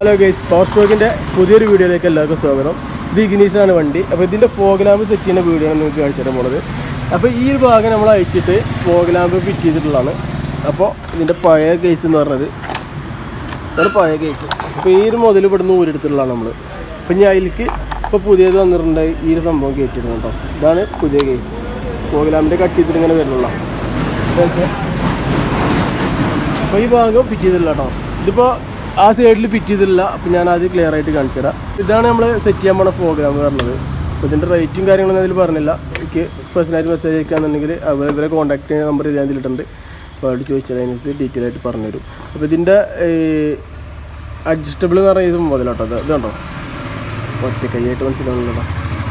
Hello guys, power സ്റ്റോക്കിൻ്റെ പുതിയൊരു വീഡിയോയിലേക്ക് എല്ലാവർക്കും സ്വാഗതം. ഇത് ഇഗ്നീഷനാണ് വണ്ടി. അപ്പോൾ ഇതിൻ്റെ ഫോഗ് ലാമ്പ് സെറ്റ് ചെയ്യുന്ന വീഡിയോ ആണ് നിങ്ങൾക്ക് കാണിച്ചു തരാൻ പോകുന്നത്. അപ്പോൾ ഈ ഒരു ഭാഗം നമ്മൾ അയച്ചിട്ട് ഫോഗ് ലാമ്പ് ഫിറ്റ് ചെയ്തിട്ടുള്ളതാണ്. അപ്പോൾ ഇതിൻ്റെ പഴയ കേസ് എന്ന് പറഞ്ഞത് അതാണ് പഴയ കേസ്. അപ്പോൾ ഈ ഒരു മുതൽ ഇവിടുന്ന് ഊരെടുത്തിട്ടുള്ളതാണ് നമ്മൾ. അപ്പോൾ ഇനി അതിലേക്ക് ഇപ്പോൾ പുതിയത് വന്നിട്ടുണ്ടായി ഈ ഒരു സംഭവം കയറ്റിയിരുന്നു കേട്ടോ. ഇതാണ് പുതിയ കേസ്. ഫോഗ് ലാമ്പിൻ്റെ കട്ട് ചെയ്തിട്ട് ഇങ്ങനെ വരുന്നുള്ള. അപ്പോൾ ഈ ഭാഗം ഫിറ്റ് ചെയ്തിട്ടില്ല കേട്ടോ. ഇതിപ്പോൾ ആ സൈഡിൽ ഫിറ്റ് ചെയ്തിട്ടില്ല. അപ്പോൾ ഞാൻ അത് ക്ലിയർ ആയിട്ട് കാണിച്ചു തരാം. ഇതാണ് നമ്മൾ സെറ്റ് ചെയ്യാൻ പോണ പ്രോഗ്രാം പറഞ്ഞത്. അപ്പോൾ ഇതിൻ്റെ റേറ്റും കാര്യങ്ങളൊന്നും അതിൽ പറഞ്ഞില്ല. എനിക്ക് പേഴ്സണലായിട്ട് മെസ്സേജ് അയക്കുകയാണെന്നുണ്ടെങ്കിൽ ഇവരെ കോൺടാക്ട് ചെയ്യുന്ന നമ്പർ ഞാൻ ഇതിലിട്ടുണ്ട്. അപ്പോൾ അവിടെ ചോദിച്ചാൽ അതിനനുസരിച്ച് ഡീറ്റെയിൽ ആയിട്ട് പറഞ്ഞുതരും. അപ്പോൾ ഇതിൻ്റെ അഡ്ജസ്റ്റബിൾ എന്ന് പറയുന്ന ഇത് മുതലാട്ടോ. ഇത് കണ്ടോ, ഒറ്റ കൈയായിട്ട് മനസ്സിലാവുന്നുണ്ടോ?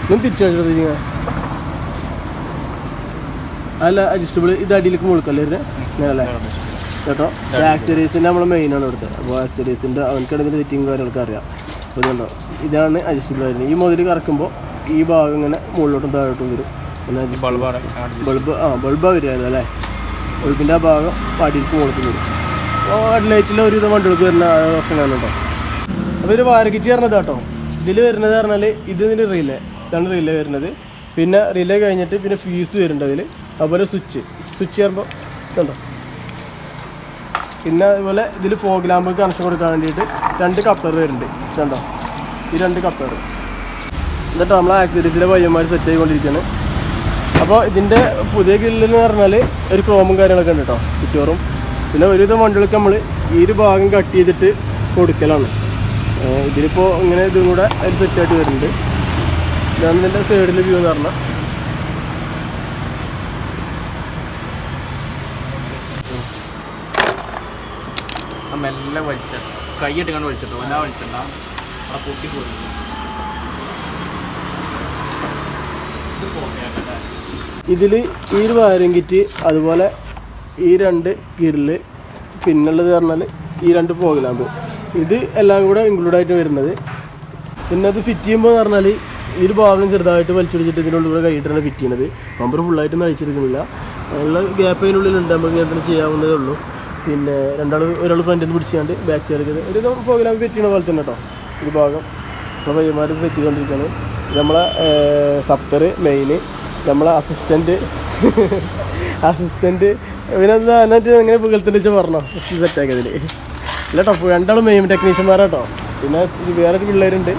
ഒന്നും തിരിച്ചു കഴിച്ചത് അല്ല അഡ്ജസ്റ്റബിൾ. ഇത് അടിയിലേക്ക് മുഴുക്കല്ലേ അല്ലേ കേട്ടോ. ആക്സറീസിൻ്റെ നമ്മൾ മെയിനാണ് ഇവിടുത്തെ. അപ്പോൾ ആക്സറീസിൻ്റെ അവനക്കാണ് ഇതിൻ്റെ സെറ്റിങ് കാര്യങ്ങളൊക്കെ അറിയാം. അപ്പോൾ ഇതുണ്ടോ, ഇതാണ് അഡ്ജസ്റ്റബിൾ വരുന്നത്. ഈ മുതൽ കറക്കുമ്പോൾ ഈ ഭാഗം ഇങ്ങനെ മുകളിലോട്ടും താഴോട്ടും വരും. പിന്നെ ബൾബാണ് വരുന്നത് അല്ലേ. ബൾബിൻ്റെ ആ ഭാഗം അടിയിലേക്ക് മുകളിലേക്ക് വരും. അപ്പോൾ ഹെഡ്ലൈറ്റിൽ ഒരുവിധം വണ്ടികൾക്ക് വരുന്ന ഓപ്ഷനാണ് കേട്ടോ. അപ്പോൾ ഇത് വാരക്കിറ്റ് പറഞ്ഞത് കേട്ടോ. ഇതിൽ വരുന്നത് പറഞ്ഞാൽ ഇതിൻ്റെ റിലേ, ഇതാണ് റിലേ വരുന്നത്. പിന്നെ റിലേ കഴിഞ്ഞിട്ട് പിന്നെ ഫ്യൂസ് വരുന്നുണ്ട് അതിൽ. അതുപോലെ സ്വിച്ച് ചെയ്യുമ്പോൾ ഇതുണ്ടോ. പിന്നെ അതുപോലെ ഇതിൽ ഫോഗ് ലാമ്പ് കണക്ഷൻ കൊടുക്കാൻ വേണ്ടിയിട്ട് 2 കപ്ലർ വരുന്നുണ്ട്. കണ്ടോ, ഈ 2 കപ്ലർ എന്നിട്ട് നമ്മൾ ആക്സസറീസിലെ പയ്യന്മാർ സെറ്റ് ആയിക്കൊണ്ടിരിക്കുകയാണ്. അപ്പോൾ ഇതിൻ്റെ പുതിയ ഗ്രില്ലെന്ന് പറഞ്ഞാൽ ഒരു ക്രോമും കാര്യങ്ങളൊക്കെ ഉണ്ട് കേട്ടോ ചുറ്റോറും. പിന്നെ ഒരുവിധം വണ്ടികൾക്ക് നമ്മൾ ഈ ഒരു ഭാഗം കട്ട് ചെയ്തിട്ട് കൊടുക്കലാണ്. ഇതിലിപ്പോൾ ഇങ്ങനെ ഇതും കൂടെ അതിൽ സെറ്റായിട്ട് വരുന്നുണ്ട്. ഇതാണ് ഇതിൻ്റെ സൈഡിൽ വ്യൂ എന്ന് പറഞ്ഞാൽ. മെല്ലെ വലിച്ച കൈയിട്ട് കണ്ട് വലിച്ചിട്ടോ, ഒന്നാ വലിച്ചിട്ടുണ്ടാ അവിടെ പൊട്ടി പോയി. ഇതിൽ ഈ ഒരു വയറിംഗ് കിറ്റ്, അതുപോലെ ഈ 2 ഗിരില്, പിന്നുള്ളത് പറഞ്ഞാൽ ഈ 2 ഫോഗ് ലാമ്പ്, ഇത് എല്ലാം കൂടെ ഇൻക്ലൂഡായിട്ട് വരുന്നത്. പിന്നെ അത് ഫിറ്റ് ചെയ്യുമ്പോൾ എന്ന് പറഞ്ഞാൽ ഈ ഒരു ഭാഗം ചെറുതായിട്ട് വലിച്ചൊടിച്ചിട്ട് ഇതിനുള്ളിൽ കൂടെ കൈയിട്ടാണ് ഫിറ്റ് ചെയ്യുന്നത്. നമ്പർ ഫുള്ളായിട്ടൊന്നും അഴിച്ചെടുക്കുന്നില്ല. അതിനുള്ള ഗ്യാപ്പ് അതിനുള്ളിലുണ്ട്, നമുക്ക് ഇങ്ങനെ ചെയ്യാവുന്നതേ ഉള്ളൂ. പിന്നെ ഒരാൾ ഫ്രണ്ടിൽ നിന്ന് പിടിച്ചാണ്ട് ബാക്ക് സൈഡ് ഒരു പ്രോഗ്രാം ഫിറ്റ് ചെയ്യുന്ന പോലെ തന്നെ കേട്ടോ ഒരു ഭാഗം. അപ്പോൾ പയ്യന്മാർ സെറ്റ് ചെയ്തുകൊണ്ടിരിക്കുകയാണ്. നമ്മളെ സപ്തർ മെയിന്, നമ്മളെ അസിസ്റ്റൻറ്റ് പിന്നെ എന്താ എന്നിട്ട് എങ്ങനെ പുകഴ്ത്തിൻ്റെ വെച്ചാൽ പറഞ്ഞോ സെറ്റാക്കിയതിൽ അല്ല കേട്ടോ. 2 മെയിൻ ടെക്നീഷ്യന്മാരാട്ടോ. പിന്നെ വേറൊരു പിള്ളേരുണ്ട്.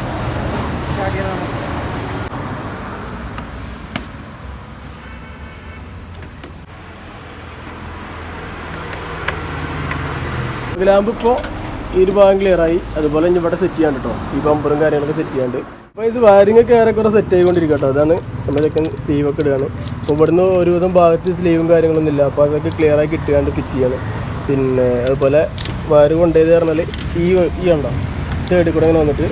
ലാമ്പ് ഇപ്പോൾ ഈ ഒരു ഭാഗം ക്ലിയറായി. അതുപോലെ ഇനി ഇവിടെ സെറ്റ് ചെയ്യാണ്ട് കേട്ടോ, ഈ ബമ്പറും കാര്യങ്ങളൊക്കെ സെറ്റ് ചെയ്യാണ്ട്. അപ്പോൾ ഇത് വയറിങ്ങൊക്കെ ഏറെക്കുറെ സെറ്റ് ആയിക്കൊണ്ടിരിക്കും കേട്ടോ. അതാണ് നമ്മുടെ ചെക്കൻ സ്ലീവൊക്കെ ഇടുകയാണ്. അപ്പോൾ ഇവിടുന്ന് ഒരുവിധം ഭാഗത്ത് സ്ലീവും കാര്യങ്ങളൊന്നും ഇല്ല. അപ്പോൾ അതൊക്കെ ക്ലിയറായി കിട്ടുകയാണ്ട് ഫിറ്റ് ചെയ്യാണ്. പിന്നെ അതുപോലെ വയറ് കൊണ്ടുപോയത് പറഞ്ഞാൽ ഈ ഉണ്ടോ സൈഡിൽ കൂടെ ഇങ്ങനെ വന്നിട്ട്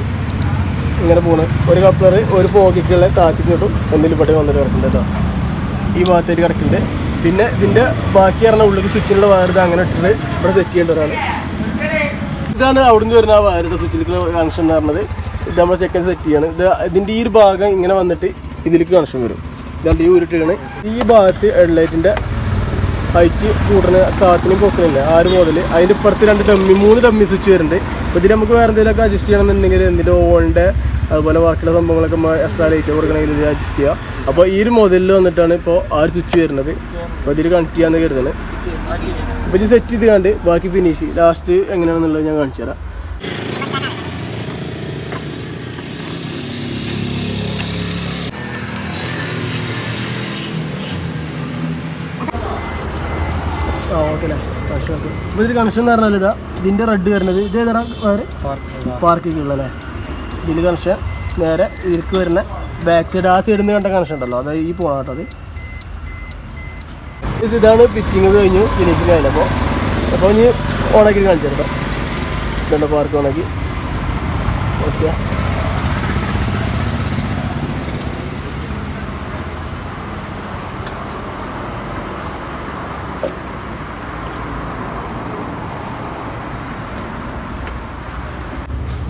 ഇങ്ങനെ പോണ്. ഒരു കപ്ലർ ഒരു പോക്കറ്റുള്ള കാറ്റ് കിട്ടും. ഒന്നിലിപ്പട്ടി വന്നിട്ട് കിടക്കുന്നുണ്ട് കേട്ടോ, ഈ ഭാഗത്തേക്ക് കിടക്കുന്നുണ്ട്. പിന്നെ ഇതിൻ്റെ ബാക്കി പറഞ്ഞാൽ ഉള്ളിൽ സ്വിച്ചിലുള്ള വയർ ഇത് അങ്ങനെ ഇട്ടിട്ട് ഇവിടെ സെറ്റ് ചെയ്യേണ്ടവരാണ്. ഇതാണ് അവിടുന്ന് വരുന്ന ആ വയറുടെ സ്വിച്ചിലേക്ക് കണക്ഷൻ എന്ന് പറഞ്ഞത്. ഇത് നമ്മൾ ചെക്കൻ സെറ്റ് ചെയ്യാണ്. ഇതിൻ്റെ ഈ ഒരു ഭാഗം ഇങ്ങനെ വന്നിട്ട് ഇതിലേക്ക് കണക്ഷൻ വരും. ഇതാണ്ട് ഈ ഉരുട്ടാണ്. ഈ ഭാഗത്ത് ഹെഡ്ലൈറ്റിൻ്റെ ഹൈറ്റ് കൂട്ടുന്ന കാത്തിനും പൊക്കുന്നില്ല 6 മുതൽ. അതിൻ്റെ ഇപ്പുറത്ത് 3 ഡമ്മി സ്വിച്ച് വരുന്നുണ്ട്. അപ്പോൾ ഇതിൽ നമുക്ക് വേറെ എന്തെങ്കിലുമൊക്കെ അഡ്ജസ്റ്റ് ചെയ്യണമെന്നുണ്ടെങ്കിൽ എന്തിൻ്റെ ഓണിൻ്റെ അതുപോലെ ബാക്കിയുള്ള സംഭവങ്ങളൊക്കെ എക്സ്ട്രാ ലൈറ്റ് കൊടുക്കണമെങ്കിൽ ഇത് അഡ്ജസ്റ്റ് ചെയ്യുക. അപ്പോൾ ഈ ഒരു മോഡലിൽ വന്നിട്ടാണ് ഇപ്പോൾ ആ ഒരു സ്വിച്ച് വരുന്നത്. അപ്പോൾ ഇതിൽ കണക്ട് ചെയ്യാമെന്ന് കരുതുന്നത്. അപ്പോൾ ഇത് സെറ്റ് ചെയ്ത് കണ്ട് ബാക്കി ഫിനിഷ് ലാസ്റ്റ് എങ്ങനെയാണെന്നുള്ളത് ഞാൻ കാണിച്ചു തരാം. ഓക്കെ അല്ലേ കണക്ഷൻ. അപ്പോൾ ഇതിൽ കണക്ഷൻ എന്ന് പറഞ്ഞാൽ ഇതാ ഇതിൻ്റെ റെഡ് വരുന്നത്. ഇത് ഏതാ വേറെ പാർക്കിംഗ് ഉള്ളല്ലേ. ഇതിൽ കണക്ഷൻ നേരെ ഇതിലേക്ക് വരുന്ന ബാക്ക് സൈഡ് ആ സൈഡിൽ നിന്ന് കണ്ട കണക്ഷൻ ഉണ്ടല്ലോ, അതായത് ഈ പോകണം കേട്ടോ. അത് ഇതാണ് ഫിറ്റിങ് കഴിഞ്ഞു, ഫിനിഷിങ് കഴിഞ്ഞപ്പോൾ. അപ്പോൾ ഇനി ഓണാക്കി കാണിച്ചു തരാം. ഇതുണ്ട് പാർക്ക് ഓണാക്കി. ഓക്കെ,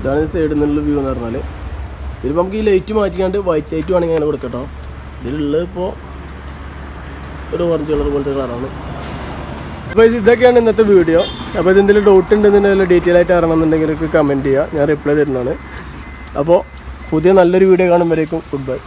ഇതാണ് സൈഡിൽ നിന്നുള്ള വ്യൂ എന്ന് പറഞ്ഞാൽ. ഇതിപ്പോൾ നമുക്ക് ഈ ലൈറ്റ് മാറ്റിക്കാണ്ട് വൈറ്റ് ലൈറ്റ് വേണമെങ്കിൽ അങ്ങനെ കൊടുക്കട്ടോ. ഇതിലുള്ളത് ഇപ്പോൾ ഒരു ഓറഞ്ച് കളർ പോലത്തെ കളറാണ്. അപ്പോൾ ഇതൊക്കെയാണ് ഇന്നത്തെ വീഡിയോ. അപ്പോൾ ഇതെന്തെങ്കിലും ഡൗട്ട് ഉണ്ടെന്നുണ്ടെങ്കിൽ ഡീറ്റെയിൽ ആയിട്ട് അറിയണമെന്നുണ്ടെങ്കിൽ കമൻറ്റ് ചെയ്യുക, ഞാൻ റിപ്ലൈ തരുന്നതാണ്. അപ്പോൾ പുതിയ നല്ലൊരു വീഡിയോ കാണുമ്പോഴേക്കും ഗുഡ് ബൈ.